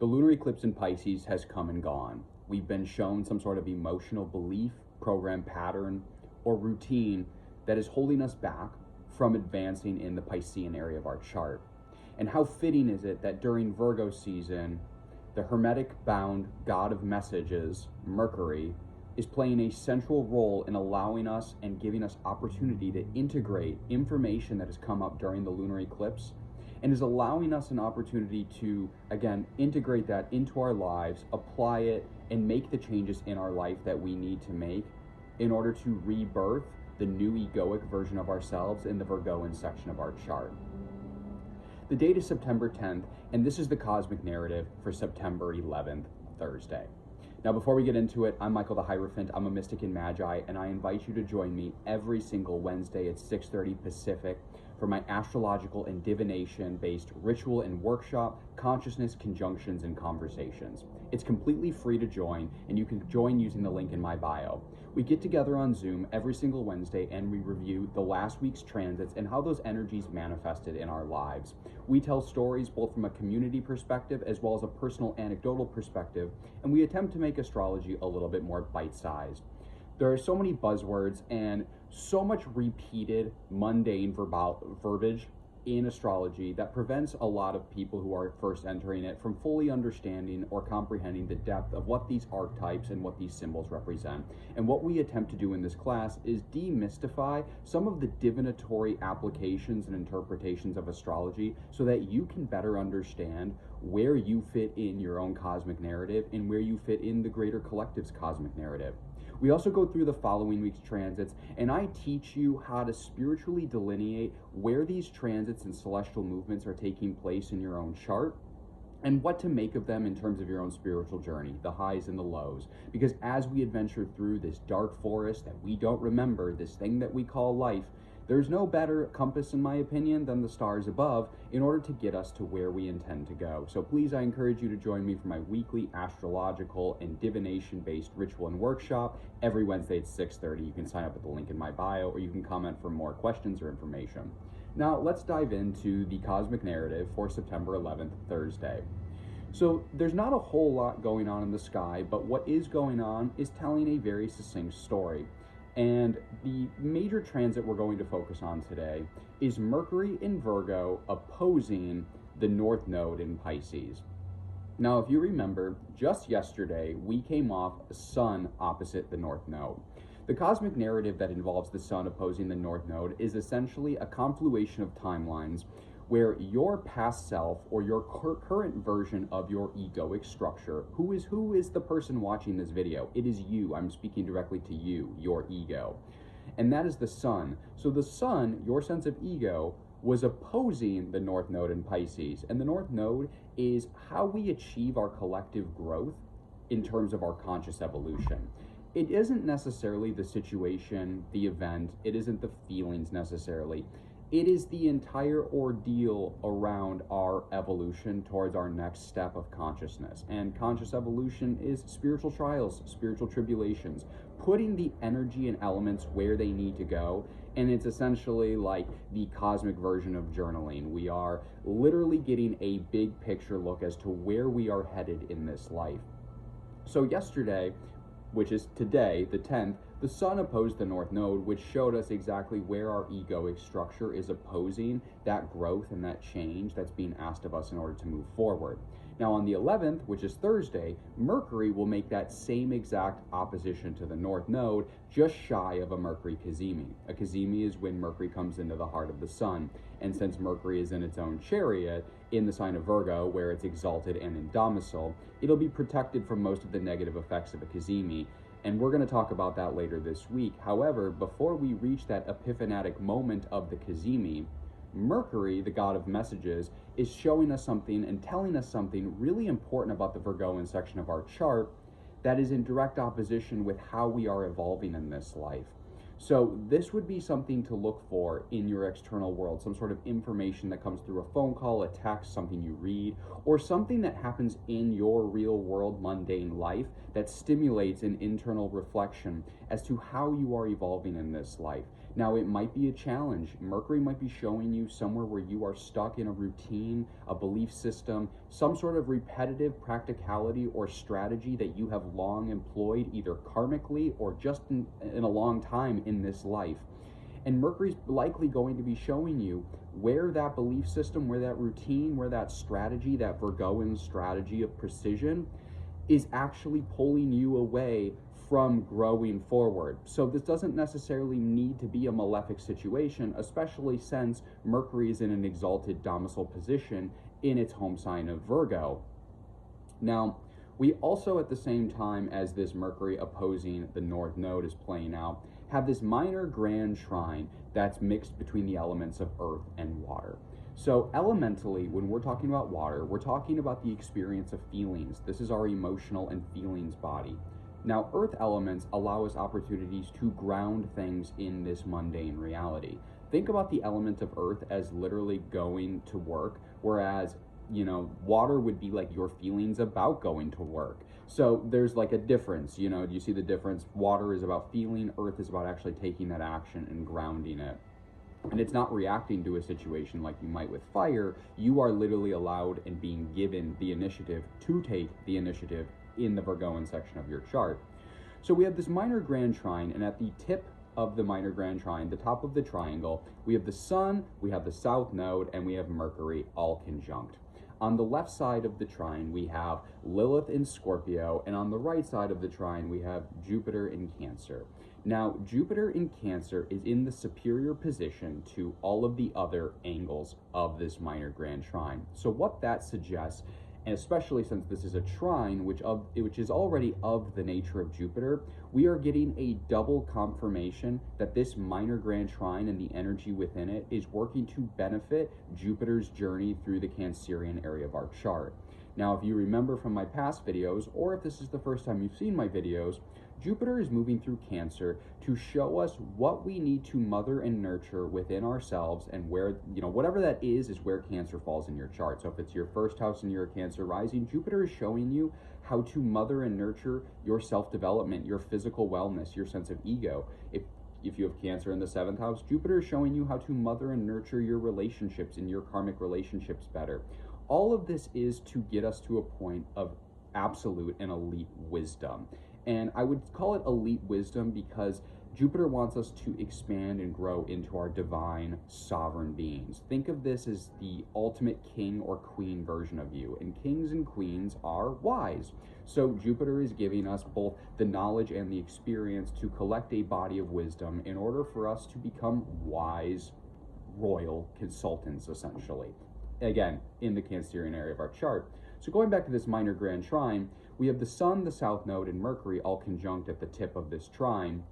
The lunar eclipse in Pisces has come and gone. We've been shown some sort of emotional belief, program pattern, or routine that is holding us back from advancing in the Piscean area of our chart. And how fitting is it that during Virgo season, the hermetic bound god of messages, Mercury, is playing a central role in allowing us and giving us opportunity to integrate information that has come up during the lunar eclipse, and is allowing us an opportunity to, again, integrate that into our lives, apply it, and make the changes in our life that we need to make in order to rebirth the new egoic version of ourselves in the Virgoan section of our chart. The date is September 10th, and this is the cosmic narrative for September 11th, Thursday. Now, before we get into it, I'm Michael the Hierophant. I'm a mystic and magi, and I invite you to join me every single Wednesday at 6:30 Pacific for my astrological and divination-based ritual and workshop, consciousness, conjunctions, and conversations. It's completely free to join, and you can join using the link in my bio. We get together on Zoom every single Wednesday, and we review the last week's transits and how those energies manifested in our lives. We tell stories both from a community perspective as well as a personal anecdotal perspective, and we attempt to make astrology a little bit more bite-sized. There are so many buzzwords and so much repeated mundane verbiage in astrology that prevents a lot of people who are first entering it from fully understanding or comprehending the depth of what these archetypes and what these symbols represent. And what we attempt to do in this class is demystify some of the divinatory applications and interpretations of astrology so that you can better understand where you fit in your own cosmic narrative and where you fit in the greater collective's cosmic narrative. We also go through the following week's transits, and I teach you how to spiritually delineate where these transits and celestial movements are taking place in your own chart, and what to make of them in terms of your own spiritual journey, the highs and the lows. Because as we adventure through this dark forest that we don't remember, this thing that we call life, there's no better compass, in my opinion, than the stars above in order to get us to where we intend to go. So please, I encourage you to join me for my weekly astrological and divination-based ritual and workshop every Wednesday at 6:30. You can sign up at the link in my bio, or you can comment for more questions or information. Now, let's dive into the cosmic narrative for September 11th, Thursday. So there's not a whole lot going on in the sky, but what is going on is telling a very succinct story. And the major transit we're going to focus on today is Mercury in Virgo opposing the North Node in Pisces. Now, if you remember, just yesterday, we came off Sun opposite the North Node. The cosmic narrative that involves the Sun opposing the North Node is essentially a confluation of timelines where your past self, or your current version of your egoic structure, who is the person watching this video? It is you. I'm speaking directly to you, your ego. And that is the Sun. So the Sun, your sense of ego, was opposing the North Node in Pisces. And the North Node is how we achieve our collective growth in terms of our conscious evolution. It isn't necessarily the situation, the event, it isn't the feelings necessarily. It is the entire ordeal around our evolution towards our next step of consciousness. And conscious evolution is spiritual trials, spiritual tribulations, putting the energy and elements where they need to go. And it's essentially like the cosmic version of journaling. We are literally getting a big picture look as to where we are headed in this life. So yesterday, which is today, the 10th, the Sun opposed the North Node, which showed us exactly where our egoic structure is opposing that growth and that change that's being asked of us in order to move forward. Now on the 11th, which is Thursday, Mercury will make that same exact opposition to the North Node, just shy of a Mercury cazimi. A cazimi is when Mercury comes into the heart of the Sun, and since Mercury is in its own chariot, in the sign of Virgo, where it's exalted and in domicile, it'll be protected from most of the negative effects of a cazimi, and we're going to talk about that later this week. However, before we reach that epiphanatic moment of the cazimi, Mercury, the god of messages, is showing us something and telling us something really important about the Virgoan section of our chart that is in direct opposition with how we are evolving in this life. So this would be something to look for in your external world, some sort of information that comes through a phone call, a text, something you read, or something that happens in your real world mundane life that stimulates an internal reflection as to how you are evolving in this life. Now, it might be a challenge. Mercury might be showing you somewhere where you are stuck in a routine, a belief system, some sort of repetitive practicality or strategy that you have long employed, either karmically or just in a long time in this life. And Mercury's likely going to be showing you where that belief system, where that routine, where that strategy, that Virgoan strategy of precision is actually pulling you away from growing forward. So this doesn't necessarily need to be a malefic situation, especially since Mercury is in an exalted domicile position in its home sign of Virgo. Now, we also, at the same time as this Mercury opposing the North Node is playing out, have this minor grand trine that's mixed between the elements of earth and water. So elementally, when we're talking about water, we're talking about the experience of feelings. This is our emotional and feelings body. Now, earth elements allow us opportunities to ground things in this mundane reality. Think about the element of earth as literally going to work, whereas, water would be like your feelings about going to work. So there's like a difference, do you see the difference? Water is about feeling, earth is about actually taking that action and grounding it. And it's not reacting to a situation like you might with fire. You are literally allowed and being given the initiative to take the initiative in the Virgoan section of your chart. So we have this minor grand trine, and at the tip of the minor grand trine, the top of the triangle, we have the sun, we have the south node, and we have Mercury all conjunct. On the left side of the trine, we have Lilith in Scorpio, and on the right side of the trine, we have Jupiter in Cancer. Now, Jupiter in Cancer is in the superior position to all of the other angles of this minor grand trine. So what that suggests, and especially since this is a trine, which is already of the nature of Jupiter, we are getting a double confirmation that this minor grand trine and the energy within it is working to benefit Jupiter's journey through the Cancerian area of our chart. Now, if you remember from my past videos, or if this is the first time you've seen my videos, Jupiter is moving through Cancer to show us what we need to mother and nurture within ourselves, and where, whatever that is where Cancer falls in your chart. So if it's your first house and you're a Cancer rising, Jupiter is showing you how to mother and nurture your self-development, your physical wellness, your sense of ego. If you have Cancer in the 7th house, Jupiter is showing you how to mother and nurture your relationships and your karmic relationships better. All of this is to get us to a point of absolute and elite wisdom. And I would call it elite wisdom because Jupiter wants us to expand and grow into our divine sovereign beings. Think of this as the ultimate king or queen version of you. And kings and queens are wise. So Jupiter is giving us both the knowledge and the experience to collect a body of wisdom in order for us to become wise royal consultants, essentially. Again, in the Cancerian area of our chart. So going back to this minor grand trine, we have the sun, the south node, and Mercury all conjunct at the tip of this trine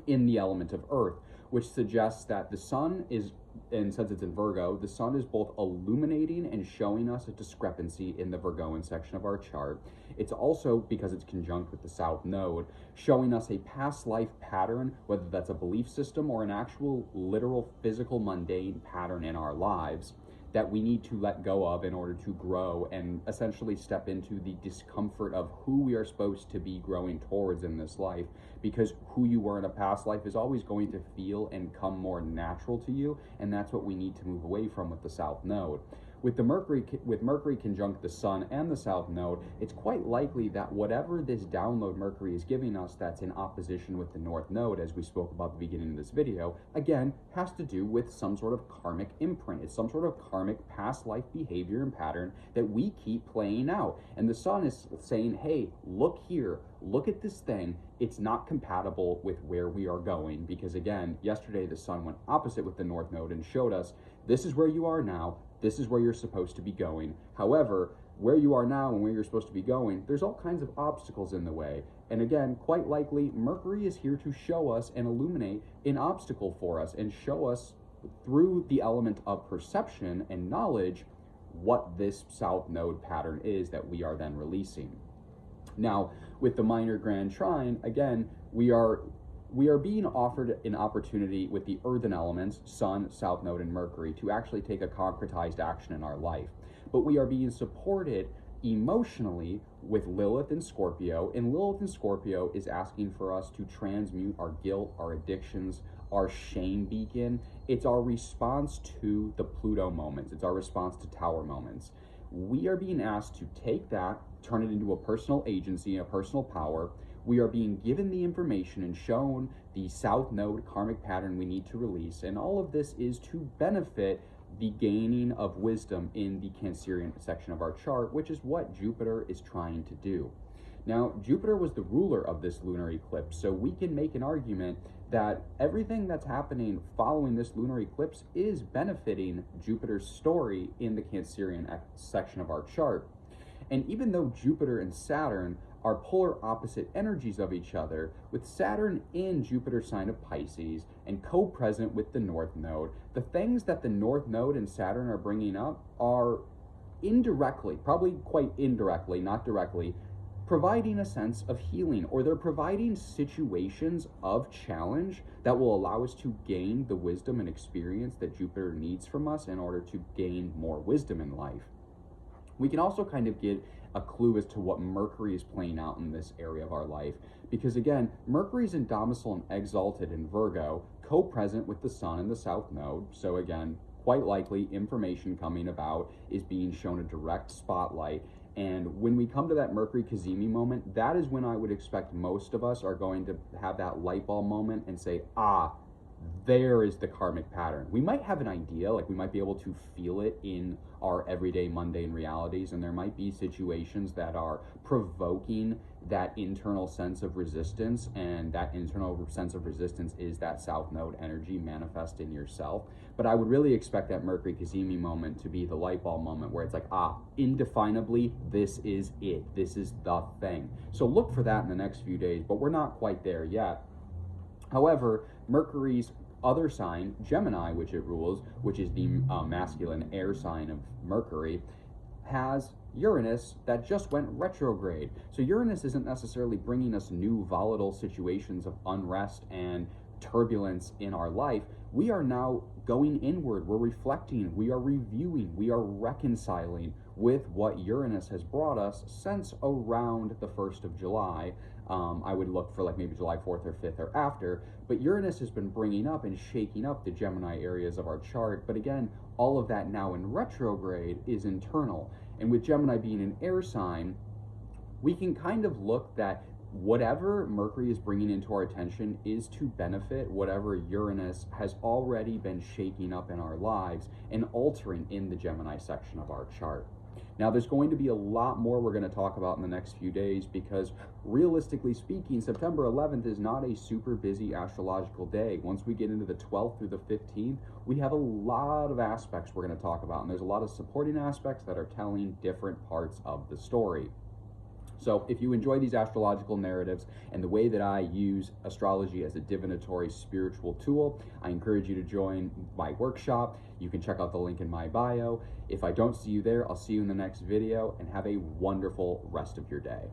in the element of earth, which suggests that the sun is, and since it's in Virgo, the sun is both illuminating and showing us a discrepancy in the Virgoan section of our chart. It's also, because it's conjunct with the south node, showing us a past life pattern, whether that's a belief system or an actual literal physical mundane pattern in our lives that we need to let go of in order to grow and essentially step into the discomfort of who we are supposed to be growing towards in this life, because who you were in a past life is always going to feel and come more natural to you, and that's what we need to move away from with the south node. With Mercury conjunct the sun and the south node, it's quite likely that whatever this download Mercury is giving us that's in opposition with the north node, as we spoke about at the beginning of this video, again, has to do with some sort of karmic imprint. It's some sort of karmic past life behavior and pattern that we keep playing out. And the sun is saying, hey, look here, look at this thing. It's not compatible with where we are going, because again, yesterday the sun went opposite with the north node and showed us this is where you are now. This is where you're supposed to be going. However, where you are now and where you're supposed to be going, there's all kinds of obstacles in the way. And again, quite likely, Mercury is here to show us and illuminate an obstacle for us and show us through the element of perception and knowledge what this south node pattern is that we are then releasing. Now, with the minor grand trine, again, we are being offered an opportunity with the earthen elements, sun, south node, and Mercury, to actually take a concretized action in our life. But we are being supported Emotionally, with Lilith and Scorpio, and Lilith and Scorpio is asking for us to transmute our guilt, our addictions, our shame beacon. It's our response to the Pluto moments. It's our response to Tower moments. We are being asked to take that, turn it into a personal agency, a personal power. We are being given the information and shown the South Node karmic pattern we need to release. And all of this is to benefit the gaining of wisdom in the Cancerian section of our chart, which is what Jupiter is trying to do. Now, Jupiter was the ruler of this lunar eclipse, so we can make an argument that everything that's happening following this lunar eclipse is benefiting Jupiter's story in the Cancerian section of our chart. And even though Jupiter and Saturn are polar opposite energies of each other, with Saturn in Jupiter's sign of Pisces and co-present with the North Node, the things that the North Node and Saturn are bringing up are indirectly, probably quite indirectly, not directly, providing a sense of healing, or they're providing situations of challenge that will allow us to gain the wisdom and experience that Jupiter needs from us in order to gain more wisdom in life. We can also kind of get a clue as to what Mercury is playing out in this area of our life, because again, Mercury is in domicile and exalted in Virgo, co-present with the Sun in the South Node. So again, quite likely information coming about is being shown a direct spotlight. And when we come to that Mercury Cazimi moment, that is when I would expect most of us are going to have that light bulb moment and say, ah, there is the karmic pattern. We might have an idea, like we might be able to feel it in our everyday mundane realities, and there might be situations that are provoking that internal sense of resistance, and that internal sense of resistance is that South Node energy manifest in yourself. But I would really expect that Mercury Cazimi moment to be the light bulb moment where it's like, ah, indefinably, this is it. This is the thing. So look for that in the next few days, but we're not quite there yet. However, Mercury's other sign, Gemini, which it rules, which is the masculine air sign of Mercury, has Uranus that just went retrograde. So Uranus isn't necessarily bringing us new volatile situations of unrest and turbulence in our life. We are now going inward, we're reflecting, we are reviewing, we are reconciling with what Uranus has brought us since around the 1st of July. I would look for like maybe July 4th or 5th or after, but Uranus has been bringing up and shaking up the Gemini areas of our chart. But again, all of that now in retrograde is internal. And with Gemini being an air sign, we can kind of look that whatever Mercury is bringing into our attention is to benefit whatever Uranus has already been shaking up in our lives and altering in the Gemini section of our chart. Now, there's going to be a lot more we're going to talk about in the next few days, because realistically speaking, September 11th is not a super busy astrological day. Once we get into the 12th through the 15th, we have a lot of aspects we're going to talk about, and there's a lot of supporting aspects that are telling different parts of the story. So if you enjoy these astrological narratives and the way that I use astrology as a divinatory spiritual tool, I encourage you to join my workshop. You can check out the link in my bio. If I don't see you there, I'll see you in the next video, and have a wonderful rest of your day.